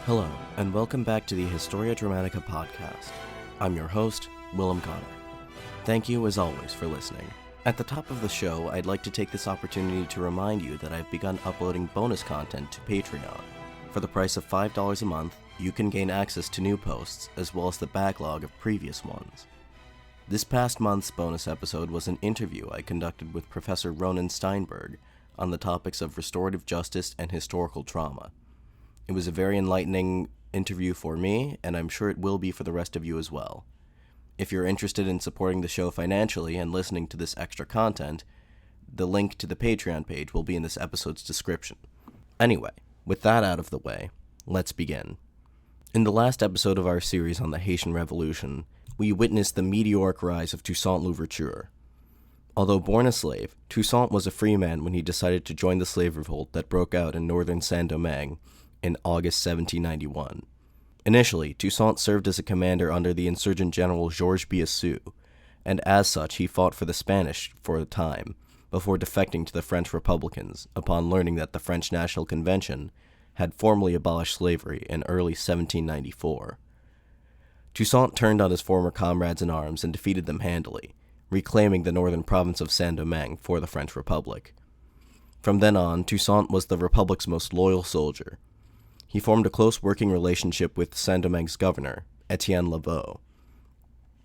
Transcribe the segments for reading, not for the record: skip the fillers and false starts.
Hello, and welcome back to the Historia Dramatica podcast. I'm your host, Willem Connor. Thank you, as always, for listening. At the top of the show, I'd like to take this opportunity to remind you that I've begun uploading bonus content to Patreon. For the price of $5 a month, you can gain access to new posts, as well as the backlog of previous ones. This past month's bonus episode was an interview I conducted with Professor Ronan Steinberg on the topics of restorative justice and historical trauma. It was a very enlightening interview for me, and I'm sure it will be for the rest of you as well. If you're interested in supporting the show financially and listening to this extra content, the link to the Patreon page will be in this episode's description. Anyway, with that out of the way, let's begin. In the last episode of our series on the Haitian Revolution, we witnessed the meteoric rise of Toussaint L'Ouverture. Although born a slave, Toussaint was a free man when he decided to join the slave revolt that broke out in northern Saint-Domingue in August 1791. Initially, Toussaint served as a commander under the insurgent general Georges Biassou, and as such he fought for the Spanish for a time, before defecting to the French Republicans upon learning that the French National Convention had formally abolished slavery in early 1794. Toussaint turned on his former comrades in arms and defeated them handily, reclaiming the northern province of Saint-Domingue for the French Republic. From then on, Toussaint was the Republic's most loyal soldier. He formed a close working relationship with Saint-Domingue's governor, Etienne Laveau.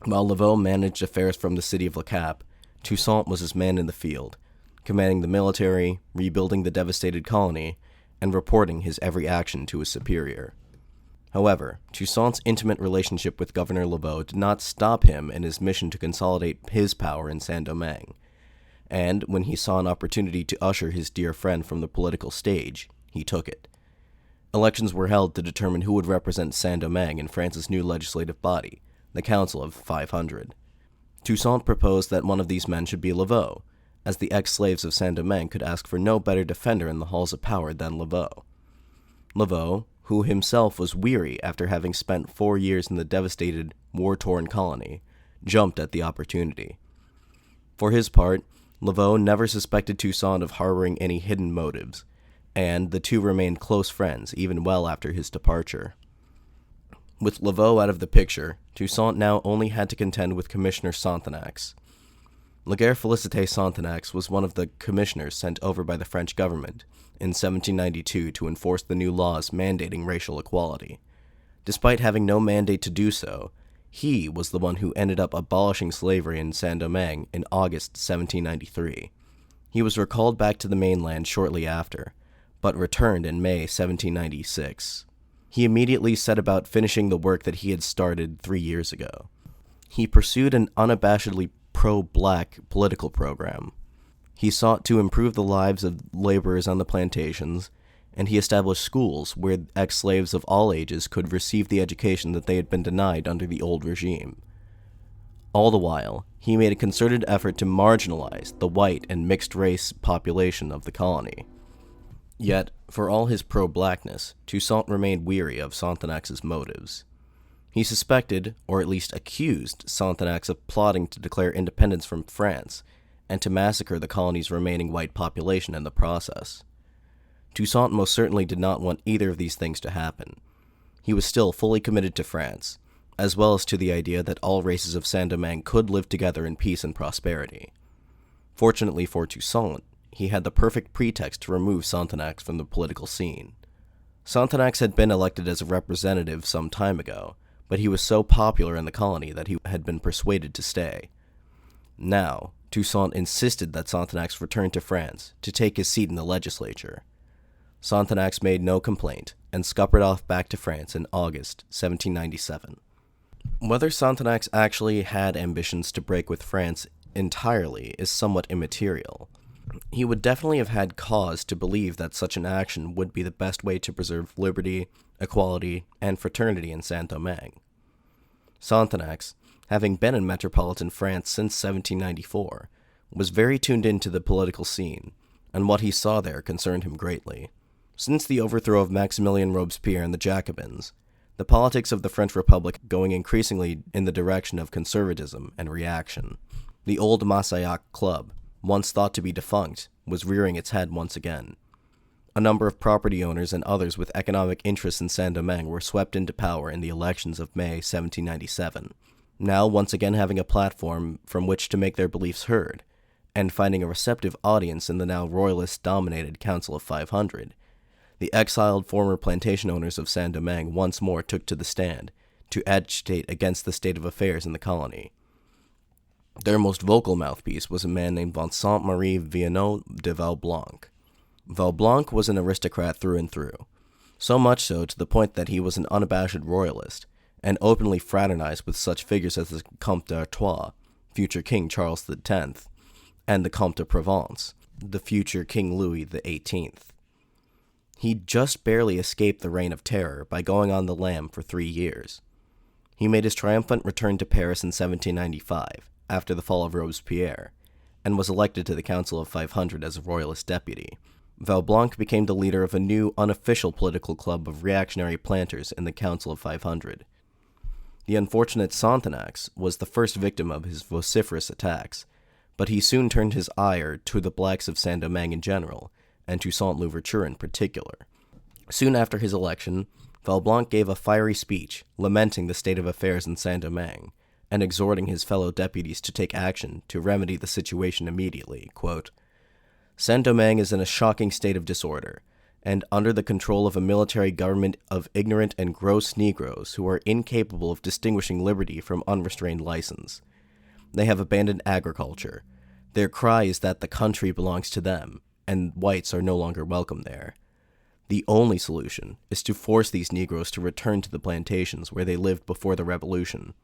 While Laveau managed affairs from the city of Le Cap, Toussaint was his man in the field, commanding the military, rebuilding the devastated colony, and reporting his every action to his superior. However, Toussaint's intimate relationship with Governor Laveau did not stop him in his mission to consolidate his power in Saint-Domingue, and when he saw an opportunity to usher his dear friend from the political stage, he took it. Elections were held to determine who would represent Saint-Domingue in France's new legislative body, the Council of 500. Toussaint proposed that one of these men should be Laveau, as the ex-slaves of Saint-Domingue could ask for no better defender in the halls of power than Laveau. Laveau, who himself was weary after having spent 4 years in the devastated, war-torn colony, jumped at the opportunity. For his part, Laveau never suspected Toussaint of harboring any hidden motives, and the two remained close friends even well after his departure. With Laveau out of the picture, Toussaint now only had to contend with Commissioner Sonthonax. Laguerre Félicité Sonthonax was one of the commissioners sent over by the French government in 1792 to enforce the new laws mandating racial equality. Despite having no mandate to do so, he was the one who ended up abolishing slavery in Saint-Domingue in August 1793. He was recalled back to the mainland shortly after, but returned in May 1796. He immediately set about finishing the work that he had started 3 years ago. He pursued an unabashedly pro-black political program. He sought to improve the lives of laborers on the plantations, and he established schools where ex-slaves of all ages could receive the education that they had been denied under the old regime. All the while, he made a concerted effort to marginalize the white and mixed-race population of the colony. Yet, for all his pro-blackness, Toussaint remained weary of Sonthonax's motives. He suspected, or at least accused, Sonthonax of plotting to declare independence from France, and to massacre the colony's remaining white population in the process. Toussaint most certainly did not want either of these things to happen. He was still fully committed to France, as well as to the idea that all races of Saint-Domingue could live together in peace and prosperity. Fortunately for Toussaint, he had the perfect pretext to remove Sonthonax from the political scene. Sonthonax had been elected as a representative some time ago, but he was so popular in the colony that he had been persuaded to stay. Now, Toussaint insisted that Sonthonax return to France to take his seat in the legislature. Sonthonax made no complaint and scuppered off back to France in August 1797. Whether Sonthonax actually had ambitions to break with France entirely is somewhat immaterial. He would definitely have had cause to believe that such an action would be the best way to preserve liberty, equality, and fraternity in Saint-Domingue. Sonthonax, having been in Metropolitan France since 1794, was very tuned into the political scene, and what he saw there concerned him greatly. Since the overthrow of Maximilien Robespierre and the Jacobins, the politics of the French Republic going increasingly in the direction of conservatism and reaction. The old Massaillac Club, once thought to be defunct, was rearing its head once again. A number of property owners and others with economic interests in Saint-Domingue were swept into power in the elections of May 1797, now once again having a platform from which to make their beliefs heard, and finding a receptive audience in the now royalist-dominated Council of 500. The exiled former plantation owners of Saint-Domingue once more took to the stand to agitate against the state of affairs in the colony. Their most vocal mouthpiece was a man named Vincent-Marie Vianot de Valblanc. Valblanc was an aristocrat through and through, so much so to the point that he was an unabashed royalist, and openly fraternized with such figures as the Comte d'Artois, future King Charles X, and the Comte de Provence, the future King Louis XVIII. He just barely escaped the reign of terror by going on the lam for 3 years. He made his triumphant return to Paris in 1795, after the fall of Robespierre, and was elected to the Council of 500 as a royalist deputy. Valblanc became the leader of a new, unofficial political club of reactionary planters in the Council of 500. The unfortunate Sonthonax was the first victim of his vociferous attacks, but he soon turned his ire to the blacks of Saint-Domingue in general, and Toussaint L'Ouverture in particular. Soon after his election, Valblanc gave a fiery speech, lamenting the state of affairs in Saint-Domingue, and exhorting his fellow deputies to take action to remedy the situation immediately. Quote, Saint-Domingue is in a shocking state of disorder, and under the control of a military government of ignorant and gross Negroes who are incapable of distinguishing liberty from unrestrained license. They have abandoned agriculture. Their cry is that the country belongs to them, and whites are no longer welcome there. The only solution is to force these Negroes to return to the plantations where they lived before the Revolution.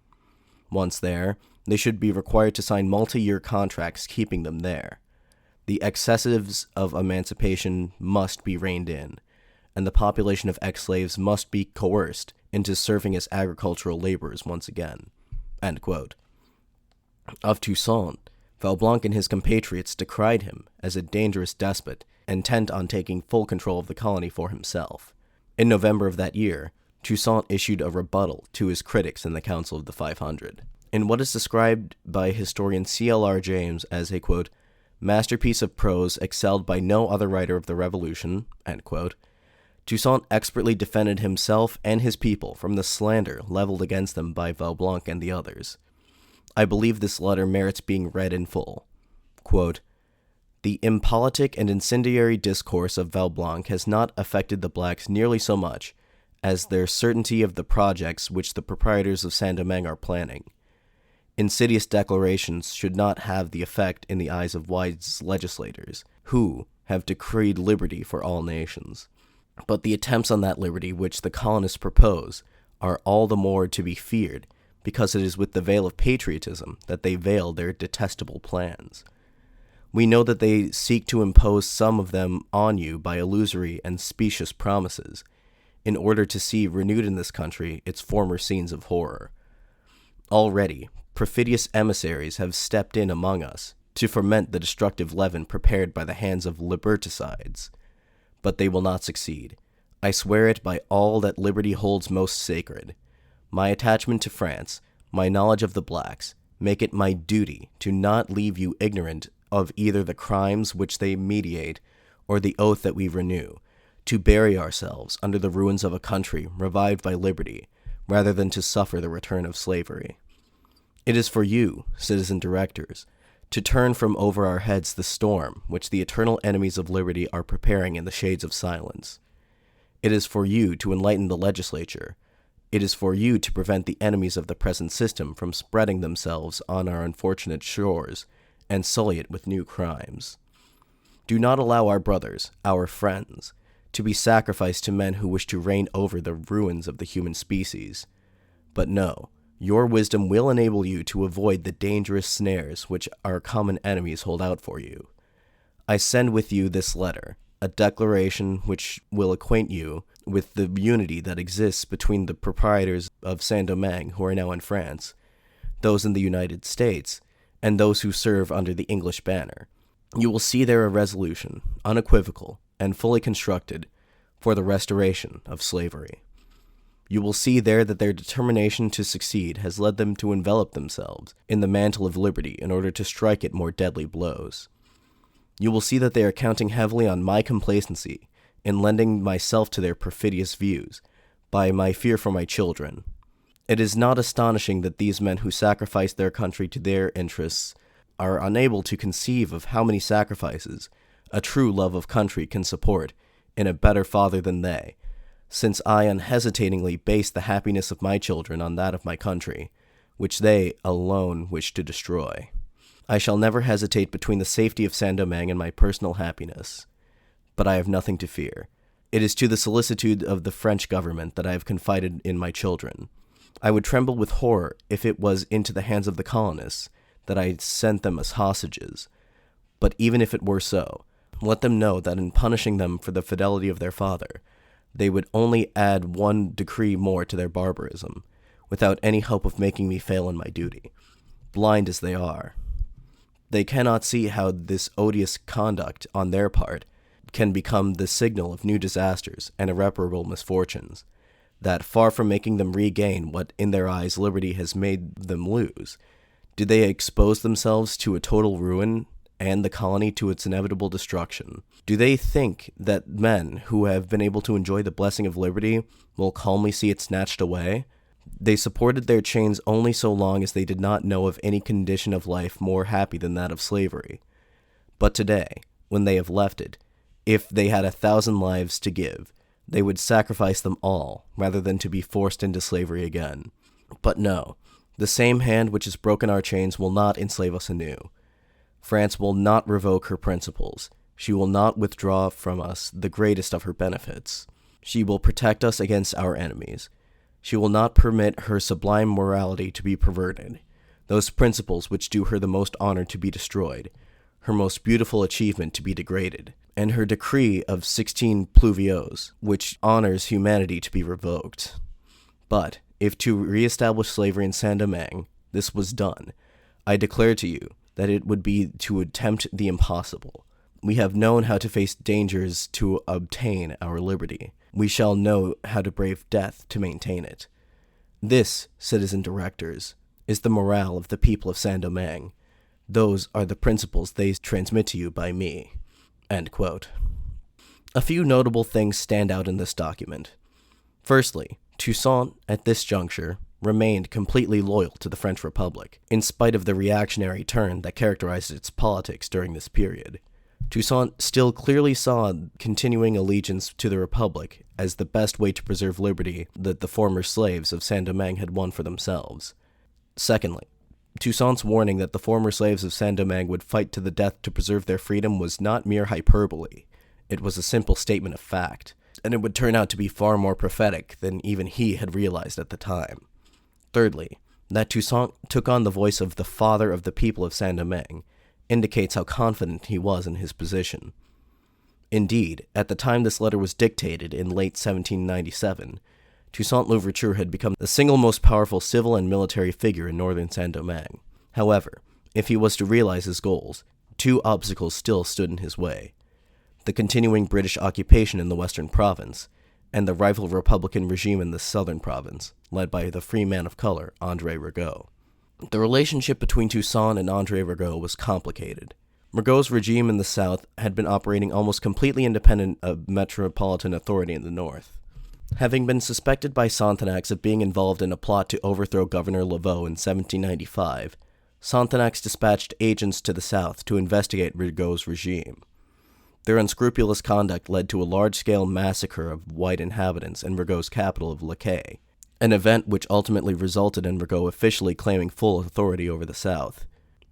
Once there, they should be required to sign multi-year contracts keeping them there. The excessives of emancipation must be reined in, and the population of ex-slaves must be coerced into serving as agricultural laborers once again. End quote. Of Toussaint, Valblanc and his compatriots decried him as a dangerous despot, intent on taking full control of the colony for himself. In November of that year, Toussaint issued a rebuttal to his critics in the Council of the 500. In what is described by historian C.L.R. James as a, quote, masterpiece of prose excelled by no other writer of the Revolution, end quote, Toussaint expertly defended himself and his people from the slander leveled against them by Valblanc and the others. I believe this letter merits being read in full. Quote, the impolitic and incendiary discourse of Valblanc has not affected the blacks nearly so much as their certainty of the projects which the proprietors of Saint-Domingue are planning. Insidious declarations should not have the effect in the eyes of wise legislators, who have decreed liberty for all nations. But the attempts on that liberty which the colonists propose are all the more to be feared, because it is with the veil of patriotism that they veil their detestable plans. We know that they seek to impose some of them on you by illusory and specious promises, in order to see renewed in this country its former scenes of horror. Already, perfidious emissaries have stepped in among us to ferment the destructive leaven prepared by the hands of liberticides. But they will not succeed. I swear it by all that liberty holds most sacred. My attachment to France, my knowledge of the blacks, make it my duty to not leave you ignorant of either the crimes which they meditate or the oath that we renew, to bury ourselves under the ruins of a country revived by liberty, rather than to suffer the return of slavery. It is for you, citizen directors, to turn from over our heads the storm which the eternal enemies of liberty are preparing in the shades of silence. It is for you to enlighten the legislature. It is for you to prevent the enemies of the present system from spreading themselves on our unfortunate shores and sully it with new crimes. Do not allow our brothers, our friends, to be sacrificed to men who wish to reign over the ruins of the human species. But no, your wisdom will enable you to avoid the dangerous snares which our common enemies hold out for you. I send with you this letter, a declaration which will acquaint you with the unity that exists between the proprietors of Saint-Domingue who are now in France, those in the United States, and those who serve under the English banner. You will see there a resolution, unequivocal and fully constructed, for the restoration of slavery. You will see there that their determination to succeed has led them to envelop themselves in the mantle of liberty in order to strike it more deadly blows. You will see that they are counting heavily on my complacency in lending myself to their perfidious views, by my fear for my children. It is not astonishing that these men who sacrifice their country to their interests are unable to conceive of how many sacrifices a true love of country can support in a better father than they, since I unhesitatingly base the happiness of my children on that of my country, which they alone wish to destroy. I shall never hesitate between the safety of Saint-Domingue and my personal happiness, but I have nothing to fear. It is to the solicitude of the French government that I have confided in my children. I would tremble with horror if it was into the hands of the colonists that I sent them as hostages. But even if it were so, let them know that in punishing them for the fidelity of their father, they would only add one decree more to their barbarism, without any hope of making me fail in my duty, blind as they are. They cannot see how this odious conduct on their part can become the signal of new disasters and irreparable misfortunes, that far from making them regain what in their eyes liberty has made them lose, do they expose themselves to a total ruin and the colony to its inevitable destruction? Do they think that men who have been able to enjoy the blessing of liberty will calmly see it snatched away? They supported their chains only so long as they did not know of any condition of life more happy than that of slavery. But today, when they have left it, if they had 1,000 lives to give, they would sacrifice them all, rather than to be forced into slavery again. But no, the same hand which has broken our chains will not enslave us anew. France will not revoke her principles. She will not withdraw from us the greatest of her benefits. She will protect us against our enemies. She will not permit her sublime morality to be perverted, those principles which do her the most honor to be destroyed, her most beautiful achievement to be degraded, and her decree of 16 Pluvios, which honors humanity, to be revoked. But if to reestablish slavery in Saint-Domingue this was done, I declare to you that it would be to attempt the impossible. We have known how to face dangers to obtain our liberty. We shall know how to brave death to maintain it. This, citizen directors, is the morale of the people of Saint-Domingue. Those are the principles they transmit to you by me." End quote. A few notable things stand out in this document. Firstly, Toussaint, at this juncture, remained completely loyal to the French Republic, in spite of the reactionary turn that characterized its politics during this period. Toussaint still clearly saw continuing allegiance to the Republic as the best way to preserve liberty that the former slaves of Saint-Domingue had won for themselves. Secondly, Toussaint's warning that the former slaves of Saint-Domingue would fight to the death to preserve their freedom was not mere hyperbole. It was a simple statement of fact, and it would turn out to be far more prophetic than even he had realized at the time. Thirdly, that Toussaint took on the voice of the father of the people of Saint-Domingue indicates how confident he was in his position. Indeed, at the time this letter was dictated in late 1797, Toussaint L'Ouverture had become the single most powerful civil and military figure in northern Saint-Domingue. However, if he was to realize his goals, two obstacles still stood in his way: the continuing British occupation in the western province, and the rival Republican regime in the southern province, led by the free man of color, André Rigaud. The relationship between Toussaint and André Rigaud was complicated. Rigaud's regime in the south had been operating almost completely independent of Metropolitan authority in the north. Having been suspected by Sonthonax of being involved in a plot to overthrow Governor Laveau in 1795, Sonthonax dispatched agents to the south to investigate Rigaud's regime. Their unscrupulous conduct led to a large-scale massacre of white inhabitants in Rigaud's capital of Laquais, an event which ultimately resulted in Rigaud officially claiming full authority over the South.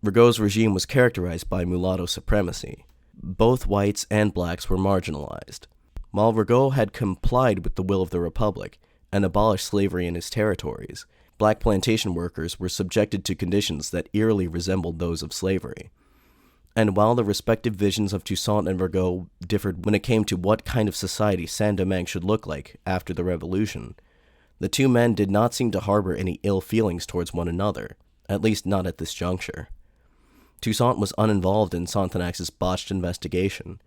Rigaud's regime was characterized by mulatto supremacy. Both whites and blacks were marginalized. While Rigaud had complied with the will of the Republic and abolished slavery in his territories, black plantation workers were subjected to conditions that eerily resembled those of slavery. And while the respective visions of Toussaint and Rigaud differed when it came to what kind of society Saint-Domingue should look like after the Revolution, the two men did not seem to harbor any ill feelings towards one another, at least not at this juncture. Toussaint was uninvolved in Sonthonax's botched investigation,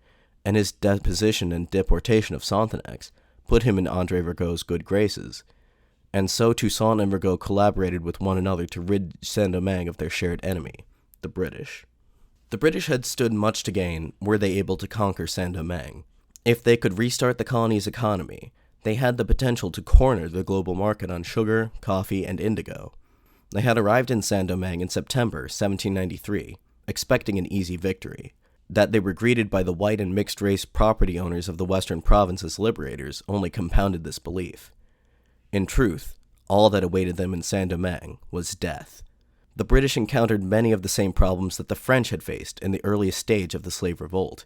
and his deposition and deportation of Sonthonax put him in André Rigaud's good graces, and so Toussaint and Rigaud collaborated with one another to rid Saint-Domingue of their shared enemy, the British. The British had stood much to gain were they able to conquer Saint-Domingue. If they could restart the colony's economy, they had the potential to corner the global market on sugar, coffee, and indigo. They had arrived in Saint-Domingue in September 1793, expecting an easy victory. That they were greeted by the white and mixed-race property owners of the western province as liberators only compounded this belief. In truth, all that awaited them in Saint-Domingue was death. The British encountered many of the same problems that the French had faced in the earliest stage of the slave revolt.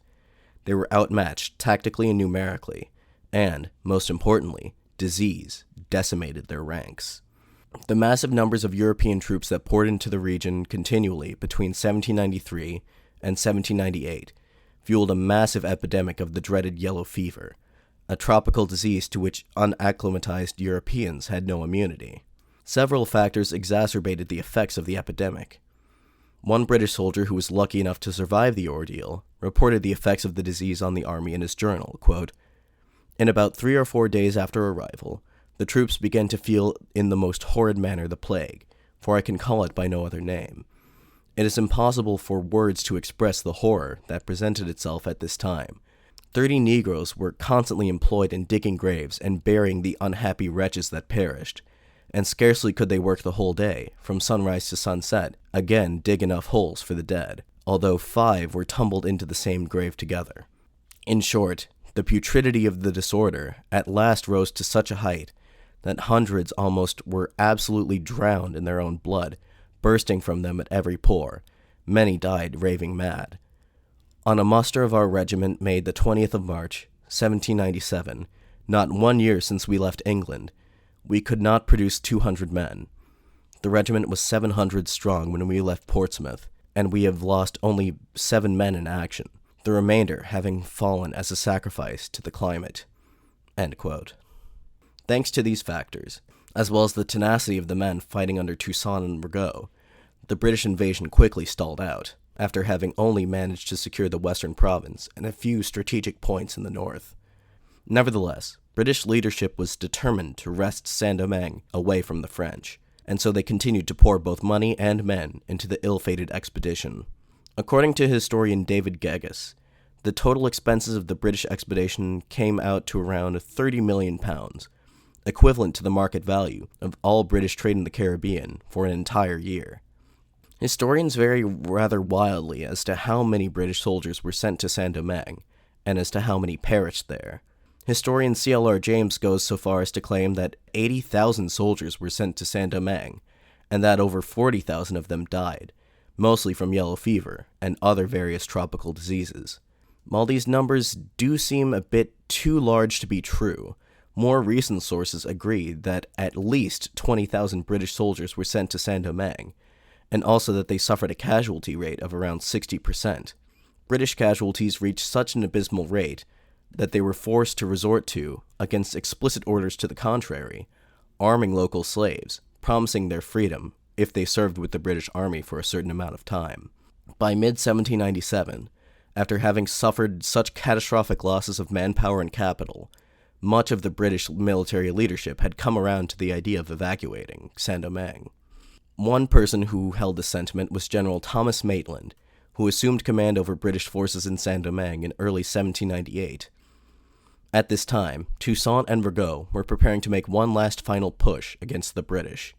They were outmatched tactically and numerically, and, most importantly, disease decimated their ranks. The massive numbers of European troops that poured into the region continually between 1793 and 1798 fueled a massive epidemic of the dreaded yellow fever, a tropical disease to which unacclimatized Europeans had no immunity. Several factors exacerbated the effects of the epidemic. One British soldier who was lucky enough to survive the ordeal reported the effects of the disease on the army in his journal, quote, "In about 3 or 4 days after arrival, the troops began to feel in the most horrid manner the plague, for I can call it by no other name. It is impossible for words to express the horror that presented itself at this time. 30 Negroes were constantly employed in digging graves and burying the unhappy wretches that perished, and scarcely could they work the whole day, from sunrise to sunset, again dig enough holes for the dead, although 5 were tumbled into the same grave together. In short, the putridity of the disorder at last rose to such a height that hundreds almost were absolutely drowned in their own blood, bursting from them at every pore. Many died raving mad. On a muster of our regiment made the 20th of March, 1797, not 1 year since we left England, we could not produce 200 men. The regiment was 700 strong when we left Portsmouth, and we have lost only 7 men in action, the remainder having fallen as a sacrifice to the climate." End quote. Thanks to these factors, as well as the tenacity of the men fighting under Toussaint and Rigaud, the British invasion quickly stalled out, after having only managed to secure the western province and a few strategic points in the north. Nevertheless, British leadership was determined to wrest Saint-Domingue away from the French, and so they continued to pour both money and men into the ill-fated expedition. According to historian David Geggus, the total expenses of the British expedition came out to around £30 million, equivalent to the market value of all British trade in the Caribbean for an entire year. Historians vary rather wildly as to how many British soldiers were sent to Saint-Domingue, and as to how many perished there. Historian C.L.R. James goes so far as to claim that 80,000 soldiers were sent to Saint-Domingue, and that over 40,000 of them died, mostly from yellow fever and other various tropical diseases. While these numbers do seem a bit too large to be true, more recent sources agree that at least 20,000 British soldiers were sent to Saint-Domingue, and also that they suffered a casualty rate of around 60%. British casualties reached such an abysmal rate that they were forced to resort to, against explicit orders to the contrary, arming local slaves, promising their freedom if they served with the British Army for a certain amount of time. By mid-1797, after having suffered such catastrophic losses of manpower and capital, much of the British military leadership had come around to the idea of evacuating Saint-Domingue. One person who held this sentiment was General Thomas Maitland, who assumed command over British forces in Saint-Domingue in early 1798. At this time, Toussaint and Rigaud were preparing to make one last final push against the British.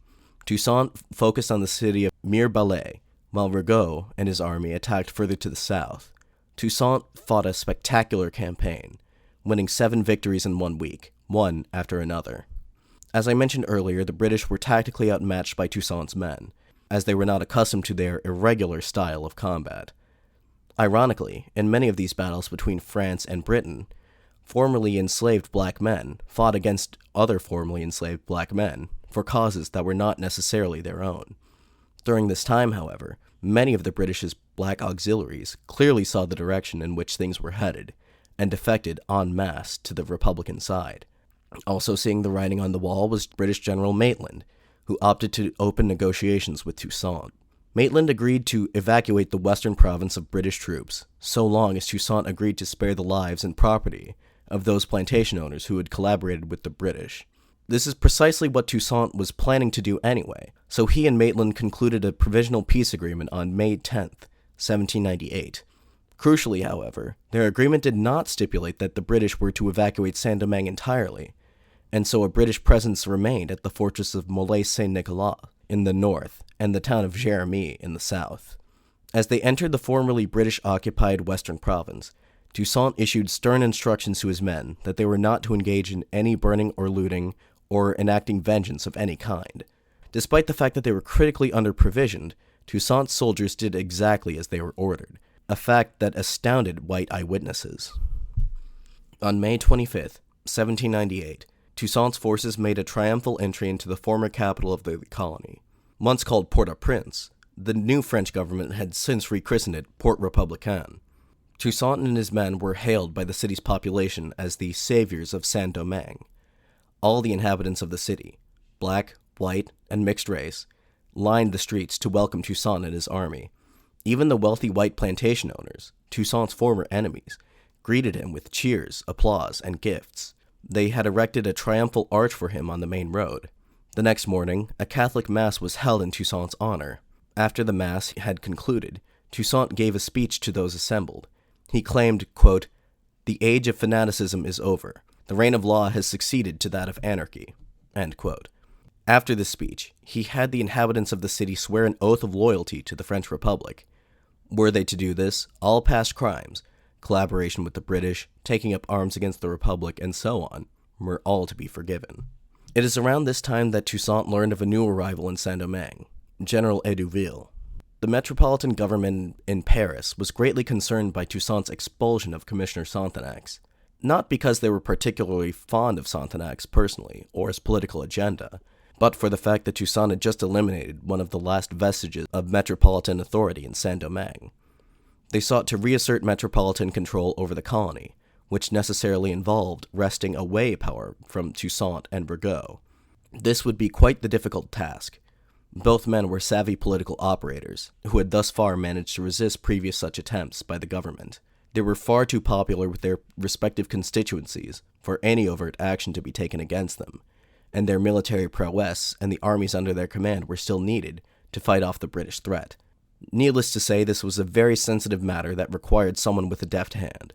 Toussaint focused on the city of Mirebalais, while Rigaud and his army attacked further to the south. Toussaint fought a spectacular campaign, winning 7 victories in 1 week, one after another. As I mentioned earlier, the British were tactically outmatched by Toussaint's men, as they were not accustomed to their irregular style of combat. Ironically, in many of these battles between France and Britain, formerly enslaved black men fought against other formerly enslaved black men for causes that were not necessarily their own. During this time, however, many of the British's black auxiliaries clearly saw the direction in which things were headed, and defected en masse to the Republican side. Also seeing the writing on the wall was British General Maitland, who opted to open negotiations with Toussaint. Maitland agreed to evacuate the western province of British troops, so long as Toussaint agreed to spare the lives and property of those plantation owners who had collaborated with the British. This is precisely what Toussaint was planning to do anyway, so he and Maitland concluded a provisional peace agreement on May 10th, 1798. Crucially, however, their agreement did not stipulate that the British were to evacuate Saint-Domingue entirely, and so a British presence remained at the fortress of Molay-Saint-Nicolas in the north and the town of Jérémie in the south. As they entered the formerly British-occupied western province, Toussaint issued stern instructions to his men that they were not to engage in any burning or looting or enacting vengeance of any kind. Despite the fact that they were critically under-provisioned, Toussaint's soldiers did exactly as they were ordered, a fact that astounded white eyewitnesses. On May 25th, 1798, Toussaint's forces made a triumphal entry into the former capital of the colony. Once called Port-au-Prince, the new French government had since rechristened it Port Républicain. Toussaint and his men were hailed by the city's population as the saviors of Saint-Domingue. All the inhabitants of the city, black, white, and mixed race, lined the streets to welcome Toussaint and his army. Even the wealthy white plantation owners, Toussaint's former enemies, greeted him with cheers, applause, and gifts. They had erected a triumphal arch for him on the main road. The next morning, a Catholic Mass was held in Toussaint's honor. After the Mass had concluded, Toussaint gave a speech to those assembled. He claimed, quote, "The age of fanaticism is over. The reign of law has succeeded to that of anarchy." End quote. After this speech, he had the inhabitants of the city swear an oath of loyalty to the French Republic. Were they to do this, all past crimes, collaboration with the British, taking up arms against the Republic, and so on, were all to be forgiven. It is around this time that Toussaint learned of a new arrival in Saint-Domingue, General Hédouville. The Metropolitan government in Paris was greatly concerned by Toussaint's expulsion of Commissioner Sonthonax, not because they were particularly fond of Sonthonax personally or his political agenda, but for the fact that Toussaint had just eliminated one of the last vestiges of Metropolitan authority in Saint-Domingue. They sought to reassert Metropolitan control over the colony, which necessarily involved wresting away power from Toussaint and Rigaud. This would be quite the difficult task. Both men were savvy political operators, who had thus far managed to resist previous such attempts by the government. They were far too popular with their respective constituencies for any overt action to be taken against them, and their military prowess and the armies under their command were still needed to fight off the British threat. Needless to say, this was a very sensitive matter that required someone with a deft hand.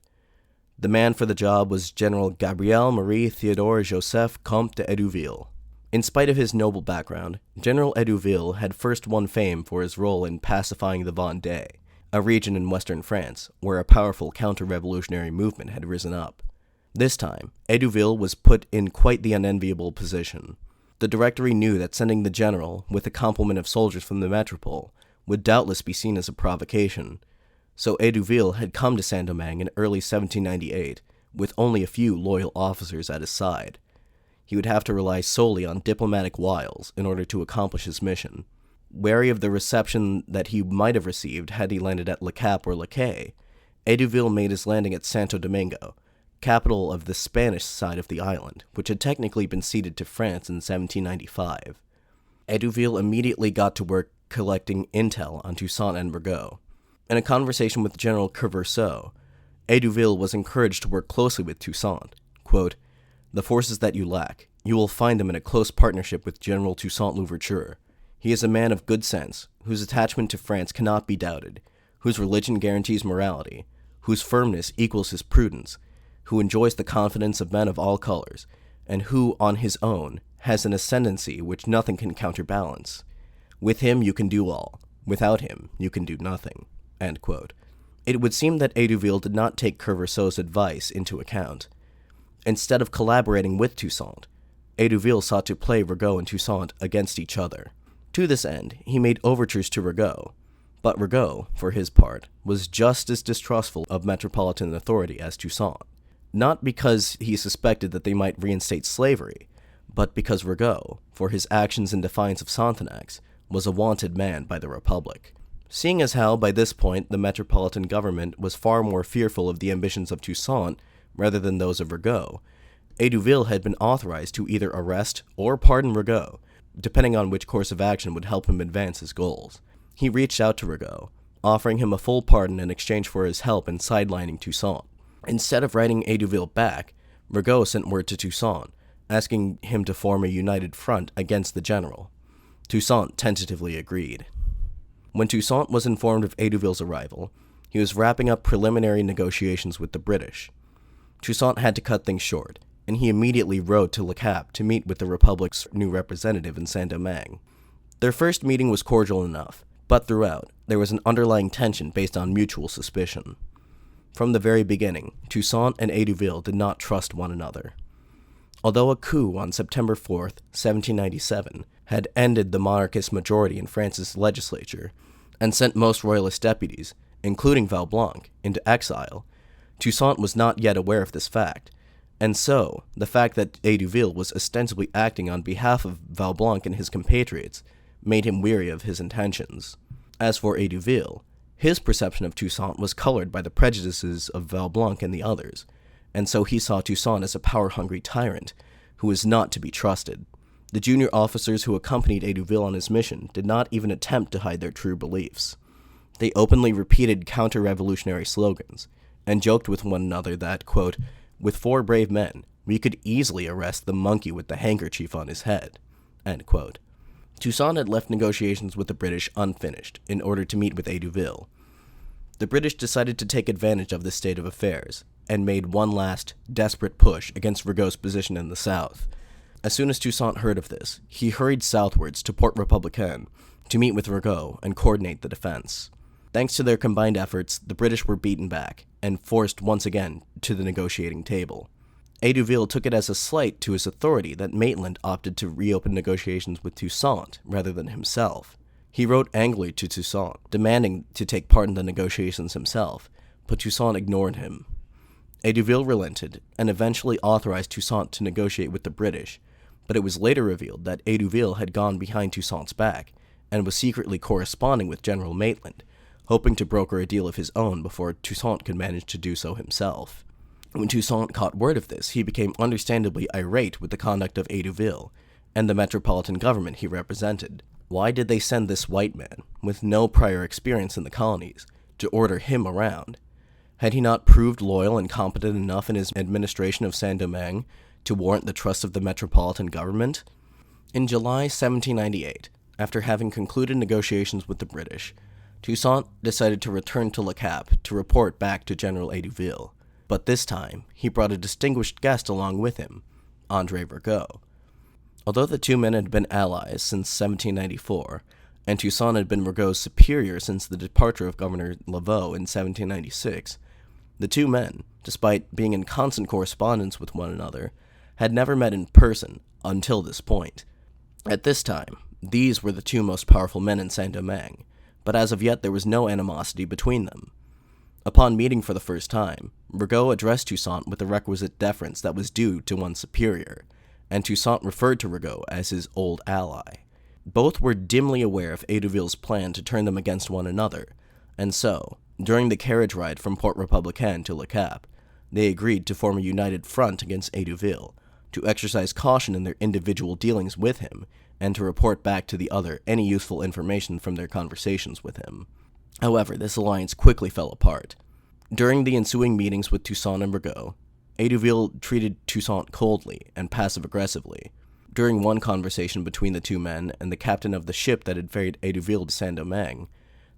The man for the job was General Gabriel Marie Theodore Joseph Comte de Hédouville. In spite of his noble background, General Hédouville had first won fame for his role in pacifying the Vendée, a region in western France where a powerful counter-revolutionary movement had risen up. This time, Hédouville was put in quite the unenviable position. The Directory knew that sending the general with a complement of soldiers from the metropole would doubtless be seen as a provocation, so Hédouville had come to Saint-Domingue in early 1798 with only a few loyal officers at his side. He would have to rely solely on diplomatic wiles in order to accomplish his mission. Wary of the reception that he might have received had he landed at Le Cap or Le Quay, Hédouville made his landing at Santo Domingo, capital of the Spanish side of the island, which had technically been ceded to France in 1795. Hédouville immediately got to work collecting intel on Toussaint and Rigaud. In a conversation with General Queverceau, Hédouville was encouraged to work closely with Toussaint. Quote, "The forces that you lack, you will find them in a close partnership with General Toussaint L'Ouverture. He is a man of good sense, whose attachment to France cannot be doubted, whose religion guarantees morality, whose firmness equals his prudence, who enjoys the confidence of men of all colors, and who, on his own, has an ascendancy which nothing can counterbalance. With him you can do all. Without him you can do nothing." End quote. It would seem that Hédouville did not take Queverceau's advice into account. Instead of collaborating with Toussaint, Hédouville sought to play Rigaud and Toussaint against each other. To this end, he made overtures to Rigaud, but Rigaud, for his part, was just as distrustful of Metropolitan authority as Toussaint, not because he suspected that they might reinstate slavery, but because Rigaud, for his actions in defiance of Sonthonax, was a wanted man by the Republic. Seeing as how, by this point, the Metropolitan government was far more fearful of the ambitions of Toussaint rather than those of Rigaud, Hédouville had been authorized to either arrest or pardon Rigaud, depending on which course of action would help him advance his goals. He reached out to Rigaud, offering him a full pardon in exchange for his help in sidelining Toussaint. Instead of writing Hédouville back, Rigaud sent word to Toussaint, asking him to form a united front against the general. Toussaint tentatively agreed. When Toussaint was informed of Hédouville's arrival, he was wrapping up preliminary negotiations with the British. Toussaint had to cut things short, and he immediately rode to Le Cap to meet with the Republic's new representative in Saint-Domingue. Their first meeting was cordial enough, but throughout, there was an underlying tension based on mutual suspicion. From the very beginning, Toussaint and Hédouville did not trust one another. Although a coup on September 4, 1797, had ended the monarchist majority in France's legislature and sent most royalist deputies, including Valblanc, into exile, Toussaint was not yet aware of this fact, and so the fact that Hédouville was ostensibly acting on behalf of Valblanc and his compatriots made him weary of his intentions. As for Hédouville, his perception of Toussaint was colored by the prejudices of Valblanc and the others, and so he saw Toussaint as a power-hungry tyrant who was not to be trusted. The junior officers who accompanied Hédouville on his mission did not even attempt to hide their true beliefs. They openly repeated counter-revolutionary slogans, and joked with one another that, quote, "With 4 brave men, we could easily arrest the monkey with the handkerchief on his head," end quote. Toussaint had left negotiations with the British unfinished in order to meet with Hédouville. The British decided to take advantage of this state of affairs, and made one last, desperate push against Rigaud's position in the south. As soon as Toussaint heard of this, he hurried southwards to Port Républicain to meet with Rigaud and coordinate the defense. Thanks to their combined efforts, the British were beaten back and forced once again to the negotiating table. Hédouville took it as a slight to his authority that Maitland opted to reopen negotiations with Toussaint rather than himself. He wrote angrily to Toussaint, demanding to take part in the negotiations himself, but Toussaint ignored him. Hédouville relented and eventually authorized Toussaint to negotiate with the British, but it was later revealed that Hédouville had gone behind Toussaint's back and was secretly corresponding with General Maitland, hoping to broker a deal of his own before Toussaint could manage to do so himself. When Toussaint caught word of this, he became understandably irate with the conduct of Hédouville and the Metropolitan government he represented. Why did they send this white man, with no prior experience in the colonies, to order him around? Had he not proved loyal and competent enough in his administration of Saint-Domingue to warrant the trust of the Metropolitan government? In July 1798, after having concluded negotiations with the British, Toussaint decided to return to Le Cap to report back to General Hédouville, but this time he brought a distinguished guest along with him, André Rigaud. Although the two men had been allies since 1794, and Toussaint had been Rigaud's superior since the departure of Governor Laveau in 1796, the two men, despite being in constant correspondence with one another, had never met in person until this point. At this time, these were the two most powerful men in Saint-Domingue, but as of yet there was no animosity between them. Upon meeting for the first time, Rigaud addressed Toussaint with the requisite deference that was due to one's superior, and Toussaint referred to Rigaud as his old ally. Both were dimly aware of Hédouville's plan to turn them against one another, and so, during the carriage ride from Port Républicain to Le Cap, they agreed to form a united front against Hédouville, to exercise caution in their individual dealings with him, and to report back to the other any useful information from their conversations with him. However, this alliance quickly fell apart. During the ensuing meetings with Toussaint and Rigaud, Hédouville treated Toussaint coldly and passive-aggressively. During one conversation between the two men and the captain of the ship that had ferried Hédouville to Saint-Domingue,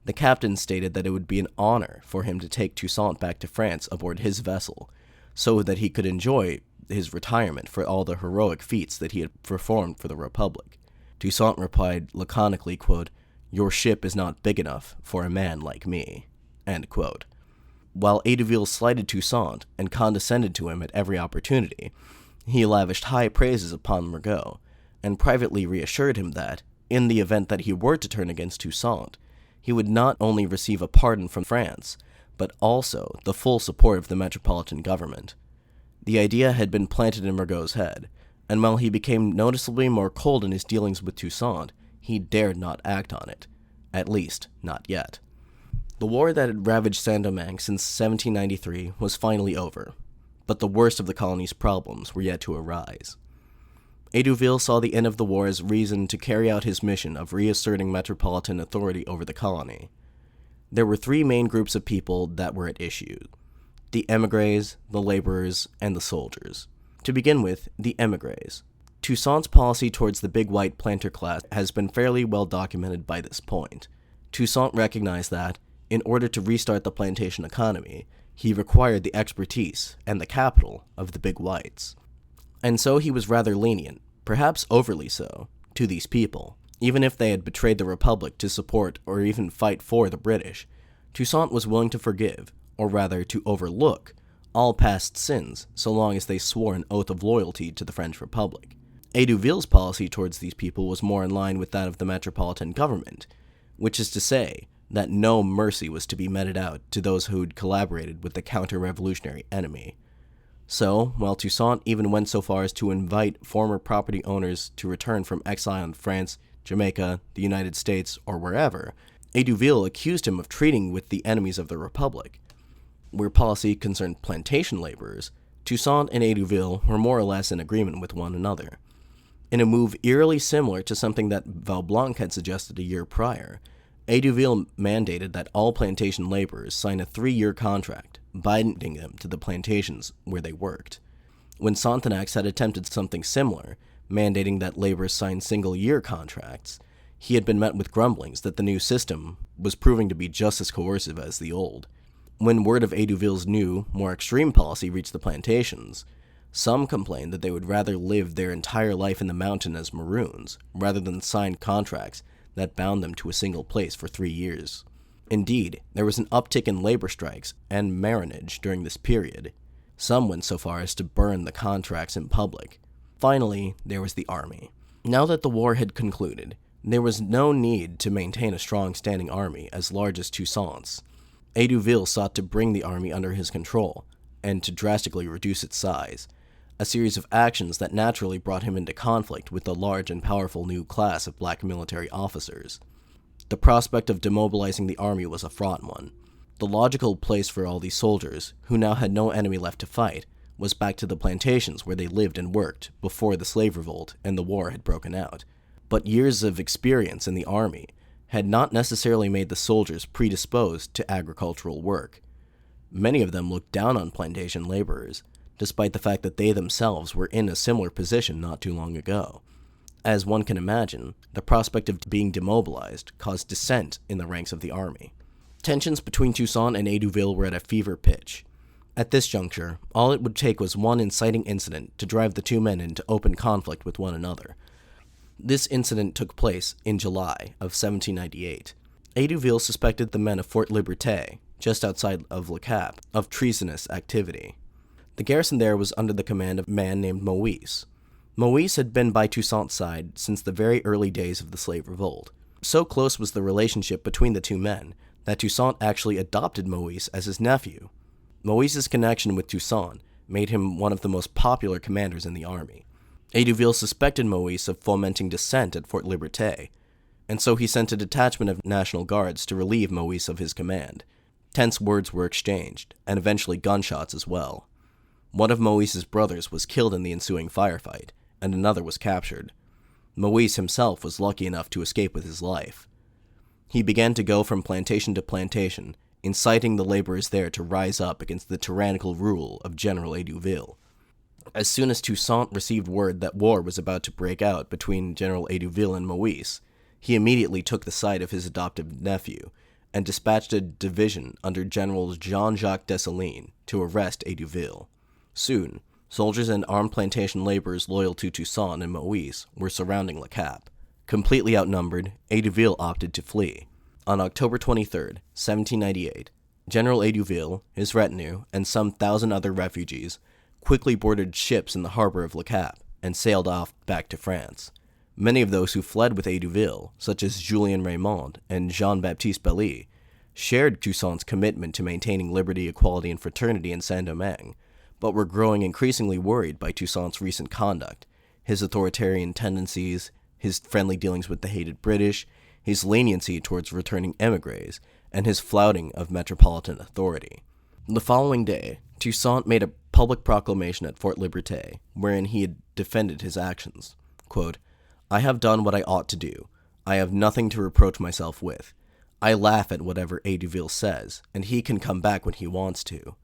the captain stated that it would be an honor for him to take Toussaint back to France aboard his vessel, so that he could enjoy his retirement for all the heroic feats that he had performed for the Republic. Toussaint replied laconically, quote, "Your ship is not big enough for a man like me," end quote. While Hédouville slighted Toussaint and condescended to him at every opportunity, he lavished high praises upon Rigaud, and privately reassured him that, in the event that he were to turn against Toussaint, he would not only receive a pardon from France, but also the full support of the Metropolitan government. The idea had been planted in Rigaud's head, and while he became noticeably more cold in his dealings with Toussaint, he dared not act on it, at least not yet. The war that had ravaged Saint-Domingue since 1793 was finally over, but the worst of the colony's problems were yet to arise. Hédouville saw the end of the war as reason to carry out his mission of reasserting metropolitan authority over the colony. There were three main groups of people that were at issue: the émigrés, the laborers, and the soldiers. To begin with, the émigrés. Toussaint's policy towards the big white planter class has been fairly well documented by this point. Toussaint recognized that, In order to restart the plantation economy, he required the expertise and the capital of the big whites. And so he was rather lenient, perhaps overly so, to these people. Even if they had betrayed the Republic to support or even fight for the British, Toussaint was willing to forgive, or rather to overlook, all past sins so long as they swore an oath of loyalty to the French Republic. Hédouville's policy towards these people was more in line with that of the Metropolitan government, which is to say that no mercy was to be meted out to those who had collaborated with the counter-revolutionary enemy. So, while Toussaint even went so far as to invite former property owners to return from exile in France, Jamaica, the United States, or wherever, Hédouville accused him of treating with the enemies of the Republic. Where policy concerned plantation laborers, Toussaint and Hédouville were more or less in agreement with one another. In a move eerily similar to something that Vaublanc had suggested a year prior, Hédouville mandated that all plantation laborers sign a 3-year contract, binding them to the plantations where they worked. When Sonthonax had attempted something similar, mandating that laborers sign single-year contracts, he had been met with grumblings that the new system was proving to be just as coercive as the old. When word of Hédouville's new, more extreme policy reached the plantations, some complained that they would rather live their entire life in the mountain as maroons, rather than sign contracts that bound them to a single place for 3 years. Indeed, there was an uptick in labor strikes and marronage during this period. Some went so far as to burn the contracts in public. Finally, there was the army. Now that the war had concluded, there was no need to maintain a strong standing army as large as Toussaint's. Hédouville sought to bring the army under his control, and to drastically reduce its size, a series of actions that naturally brought him into conflict with the large and powerful new class of black military officers. The prospect of demobilizing the army was a fraught one. The logical place for all these soldiers, who now had no enemy left to fight, was back to the plantations where they lived and worked before the slave revolt and the war had broken out. But years of experience in the army had not necessarily made the soldiers predisposed to agricultural work. Many of them looked down on plantation laborers, despite the fact that they themselves were in a similar position not too long ago. As one can imagine, the prospect of being demobilized caused dissent in the ranks of the army. Tensions between Toussaint and Hédouville were at a fever pitch. At this juncture, all it would take was one inciting incident to drive the two men into open conflict with one another. This incident took place in July of 1798. Hédouville suspected the men of Fort Liberté, just outside of Le Cap, of treasonous activity. The garrison there was under the command of a man named Moïse. Moïse had been by Toussaint's side since the very early days of the slave revolt. So close was the relationship between the two men that Toussaint actually adopted Moïse as his nephew. Moïse's connection with Toussaint made him one of the most popular commanders in the army. Hédouville suspected Moïse of fomenting dissent at Fort Liberté, and so he sent a detachment of National Guards to relieve Moïse of his command. Tense words were exchanged, and eventually gunshots as well. One of Moïse's brothers was killed in the ensuing firefight, and another was captured. Moïse himself was lucky enough to escape with his life. He began to go from plantation to plantation, inciting the laborers there to rise up against the tyrannical rule of General Hédouville. As soon as Toussaint received word that war was about to break out between General Hédouville and Moïse, he immediately took the side of his adoptive nephew and dispatched a division under General Jean-Jacques Dessalines to arrest Hédouville. Soon, soldiers and armed plantation laborers loyal to Toussaint and Moïse were surrounding Le Cap. Completely outnumbered, Hédouville opted to flee. On October 23, 1798, General Hédouville, his retinue, and some 1,000 other refugees quickly boarded ships in the harbor of Le Cap and sailed off back to France. Many of those who fled with Hédouville, such as Julien Raymond and Jean-Baptiste Belly, shared Toussaint's commitment to maintaining liberty, equality, and fraternity in Saint-Domingue, but were growing increasingly worried by Toussaint's recent conduct, his authoritarian tendencies, his friendly dealings with the hated British, his leniency towards returning émigrés, and his flouting of Metropolitan authority. The following day, Toussaint made a public proclamation at Fort Liberté, wherein he had defended his actions. Quote, "I have done what I ought to do. I have nothing to reproach myself with. I laugh at whatever Hédouville says, and he can come back when he wants to.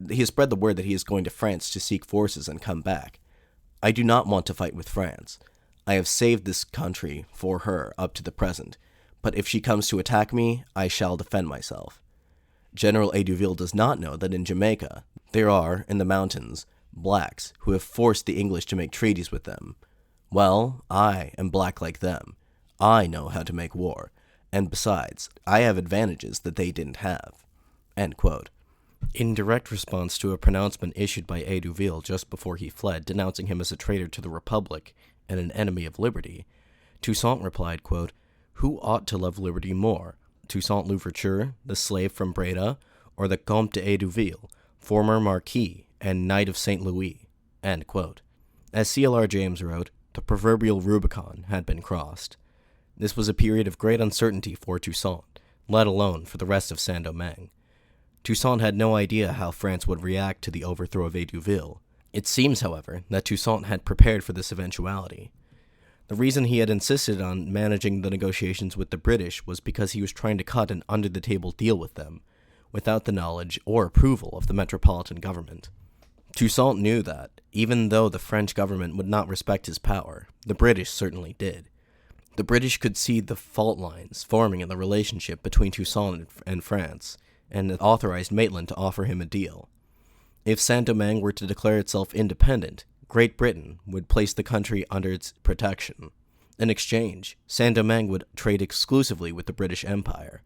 He has spread the word that he is going to France to seek forces and come back. I do not want to fight with France. I have saved this country for her up to the present, but if she comes to attack me, I shall defend myself. General Edouville does not know that in Jamaica, there are, in the mountains, blacks who have forced the English to make treaties with them. Well, I am black like them. I know how to make war, and besides, I have advantages that they didn't have." End quote. In direct response to a pronouncement issued by Edouville just before he fled, denouncing him as a traitor to the Republic and an enemy of liberty, Toussaint replied, quote, "Who ought to love liberty more, Toussaint L'Ouverture, the slave from Breda, or the Comte d'Edouville, former Marquis and Knight of St. Louis?" End quote. As C.L.R. James wrote, the proverbial Rubicon had been crossed. This was a period of great uncertainty for Toussaint, let alone for the rest of Saint-Domingue. Toussaint had no idea how France would react to the overthrow of Edouville. It seems, however, that Toussaint had prepared for this eventuality. The reason he had insisted on managing the negotiations with the British was because he was trying to cut an under-the-table deal with them, without the knowledge or approval of the Metropolitan government. Toussaint knew that, even though the French government would not respect his power, the British certainly did. The British could see the fault lines forming in the relationship between Toussaint and France, and authorized Maitland to offer him a deal. If Saint-Domingue were to declare itself independent, Great Britain would place the country under its protection. In exchange, Saint-Domingue would trade exclusively with the British Empire.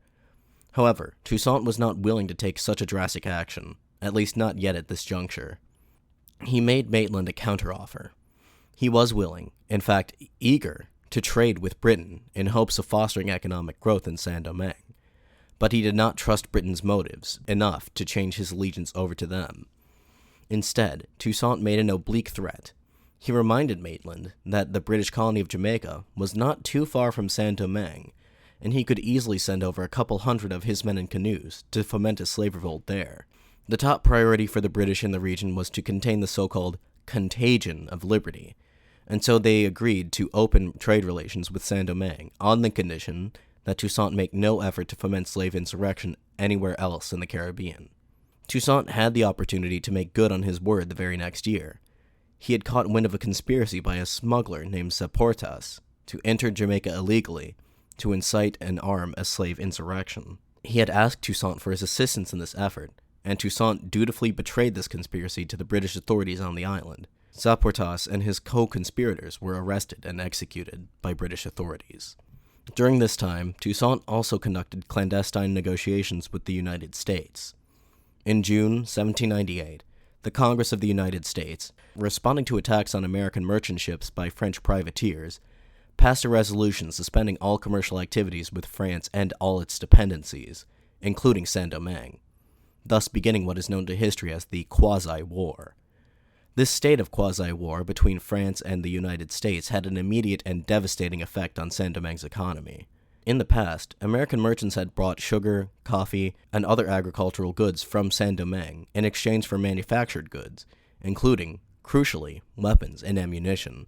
However, Toussaint was not willing to take such a drastic action, at least not yet at this juncture. He made Maitland a counteroffer. He was willing, in fact eager, to trade with Britain in hopes of fostering economic growth in Saint-Domingue. But he did not trust Britain's motives enough to change his allegiance over to them. Instead, Toussaint made an oblique threat. He reminded Maitland that the British colony of Jamaica was not too far from Saint-Domingue, and he could easily send over a couple hundred of his men in canoes to foment a slave revolt there. The top priority for the British in the region was to contain the so-called contagion of liberty, and so they agreed to open trade relations with Saint-Domingue on the condition that Toussaint make no effort to foment slave insurrection anywhere else in the Caribbean. Toussaint had the opportunity to make good on his word the very next year. He had caught wind of a conspiracy by a smuggler named Saportas to enter Jamaica illegally to incite and arm a slave insurrection. He had asked Toussaint for his assistance in this effort, and Toussaint dutifully betrayed this conspiracy to the British authorities on the island. Saportas and his co-conspirators were arrested and executed by British authorities. During this time, Toussaint also conducted clandestine negotiations with the United States. In June 1798, the Congress of the United States, responding to attacks on American merchant ships by French privateers, passed a resolution suspending all commercial activities with France and all its dependencies, including Saint-Domingue, thus beginning what is known to history as the Quasi-War. This state of quasi-war between France and the United States had an immediate and devastating effect on Saint-Domingue's economy. In the past, American merchants had brought sugar, coffee, and other agricultural goods from Saint-Domingue in exchange for manufactured goods, including, crucially, weapons and ammunition.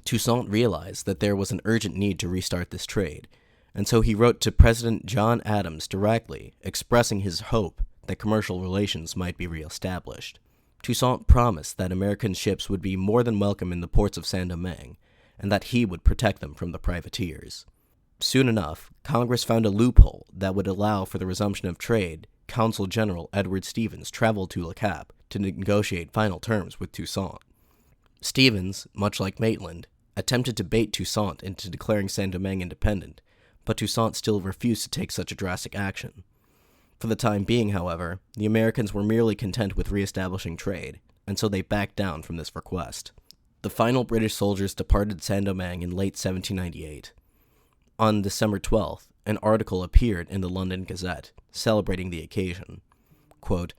Toussaint realized that there was an urgent need to restart this trade, and so he wrote to President John Adams directly, expressing his hope that commercial relations might be reestablished. Toussaint promised that American ships would be more than welcome in the ports of Saint-Domingue, and that he would protect them from the privateers. Soon enough, Congress found a loophole that would allow for the resumption of trade. Consul General Edward Stevens traveled to Le Cap to negotiate final terms with Toussaint. Stevens, much like Maitland, attempted to bait Toussaint into declaring Saint-Domingue independent, but Toussaint still refused to take such a drastic action. For the time being, however, the Americans were merely content with reestablishing trade, and so they backed down from this request. The final British soldiers departed Saint-Domingue in late 1798. On December 12th, an article appeared in the London Gazette, celebrating the occasion. Quote,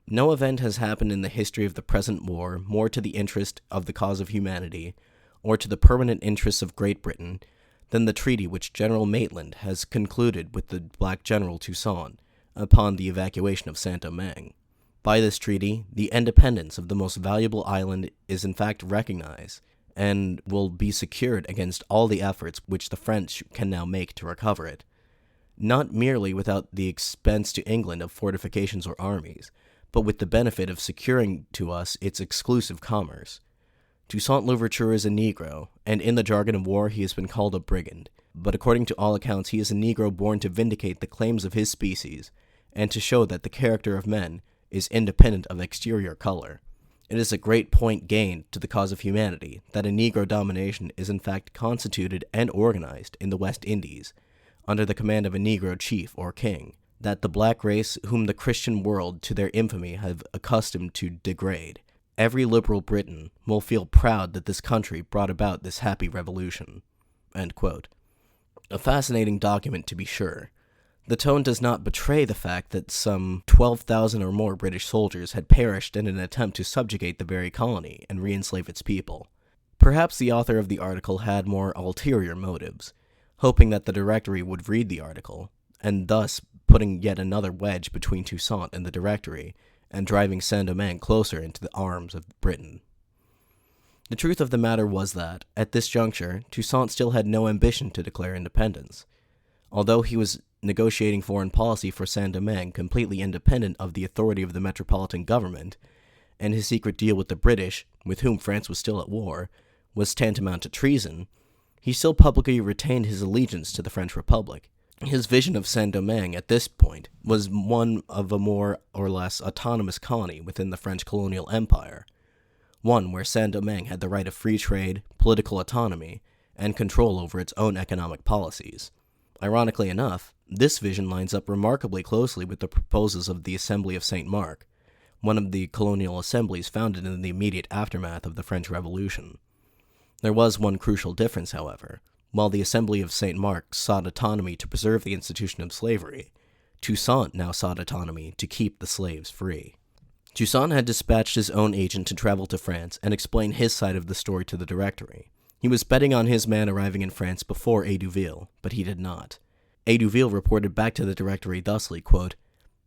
"No event has happened in the history of the present war more to the interest of the cause of humanity, or to the permanent interests of Great Britain, than the treaty which General Maitland has concluded with the black General Toussaint, upon the evacuation of Saint-Domingue. By this treaty, the independence of the most valuable island is in fact recognized, and will be secured against all the efforts which the French can now make to recover it, not merely without the expense to England of fortifications or armies, but with the benefit of securing to us its exclusive commerce. Toussaint L'Ouverture is a Negro, and in the jargon of war he has been called a brigand, but according to all accounts he is a Negro born to vindicate the claims of his species, and to show that the character of men is independent of exterior color. It is a great point gained to the cause of humanity that a Negro domination is in fact constituted and organized in the West Indies, under the command of a Negro chief or king, that the black race whom the Christian world to their infamy have accustomed to degrade. Every liberal Briton will feel proud that this country brought about this happy revolution." End quote. A fascinating document, to be sure. The tone does not betray the fact that some 12,000 or more British soldiers had perished in an attempt to subjugate the very colony and re-enslave its people. Perhaps the author of the article had more ulterior motives, hoping that the Directory would read the article, and thus putting yet another wedge between Toussaint and the Directory, and driving Saint-Domingue closer into the arms of Britain. The truth of the matter was that, at this juncture, Toussaint still had no ambition to declare independence. Although he was negotiating foreign policy for Saint-Domingue completely independent of the authority of the Metropolitan government, and his secret deal with the British, with whom France was still at war, was tantamount to treason, he still publicly retained his allegiance to the French Republic. His vision of Saint-Domingue at this point was one of a more or less autonomous colony within the French colonial empire, one where Saint-Domingue had the right of free trade, political autonomy, and control over its own economic policies. Ironically enough, this vision lines up remarkably closely with the proposals of the Assembly of St. Mark, one of the colonial assemblies founded in the immediate aftermath of the French Revolution. There was one crucial difference, however. While the Assembly of St. Mark sought autonomy to preserve the institution of slavery, Toussaint now sought autonomy to keep the slaves free. Toussaint had dispatched his own agent to travel to France and explain his side of the story to the Directory. He was betting on his man arriving in France before Dubois, but he did not. Dubois reported back to the Directory thusly, quote,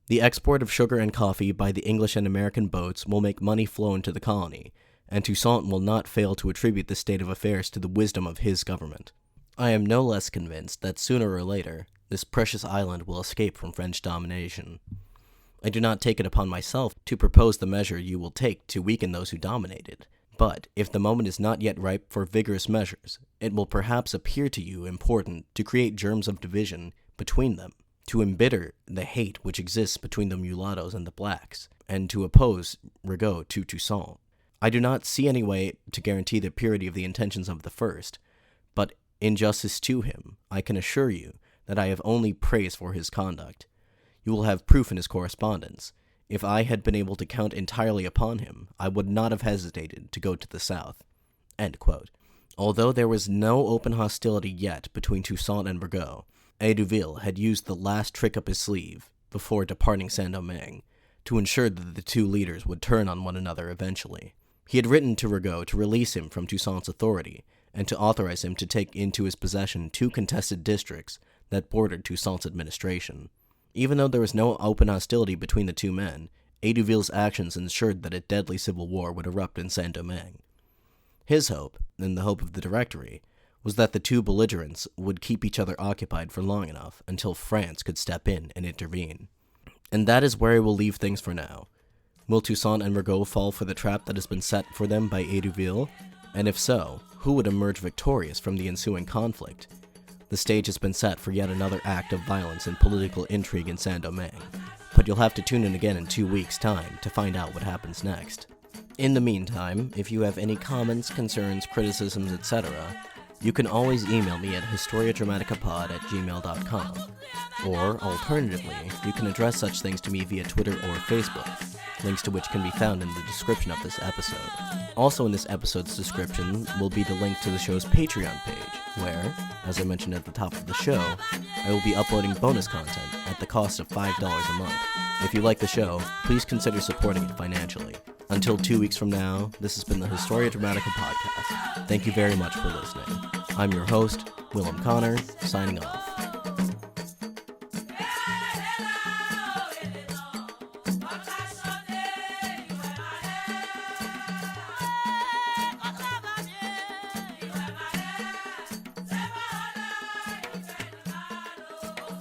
"The export of sugar and coffee by the English and American boats will make money flow into the colony, and Toussaint will not fail to attribute this state of affairs to the wisdom of his government. I am no less convinced that sooner or later, this precious island will escape from French domination. I do not take it upon myself to propose the measure you will take to weaken those who dominate it. But if the moment is not yet ripe for vigorous measures, it will perhaps appear to you important to create germs of division between them, to embitter the hate which exists between the mulattoes and the blacks, and to oppose Rigaud to Toussaint. I do not see any way to guarantee the purity of the intentions of the first, but in justice to him, I can assure you that I have only praise for his conduct. You will have proof in his correspondence. If I had been able to count entirely upon him, I would not have hesitated to go to the south." End quote. Although there was no open hostility yet between Toussaint and Rigaud, Dubois had used the last trick up his sleeve, before departing Saint-Domingue, to ensure that the two leaders would turn on one another eventually. He had written to Rigaud to release him from Toussaint's authority, and to authorize him to take into his possession 2 contested districts that bordered Toussaint's administration. Even though there was no open hostility between the two men, Dubois' actions ensured that a deadly civil war would erupt in Saint-Domingue. His hope, and the hope of the Directory, was that the two belligerents would keep each other occupied for long enough until France could step in and intervene. And that is where I will leave things for now. Will Toussaint and Rigaud fall for the trap that has been set for them by Dubois? And if so, who would emerge victorious from the ensuing conflict? The stage has been set for yet another act of violence and political intrigue in Saint-Domingue, but you'll have to tune in again in 2 weeks' time to find out what happens next. In the meantime, if you have any comments, concerns, criticisms, etc., you can always email me at historiadramaticapod@gmail.com, or alternatively, you can address such things to me via Twitter or Facebook, links to which can be found in the description of this episode. Also in this episode's description will be the link to the show's Patreon page, where, as I mentioned at the top of the show, I will be uploading bonus content at the cost of $5 a month. If you like the show, please consider supporting it financially. Until 2 weeks from now, this has been the Historia Dramatica podcast. Thank you very much for listening. I'm your host, Willem Connor, signing off.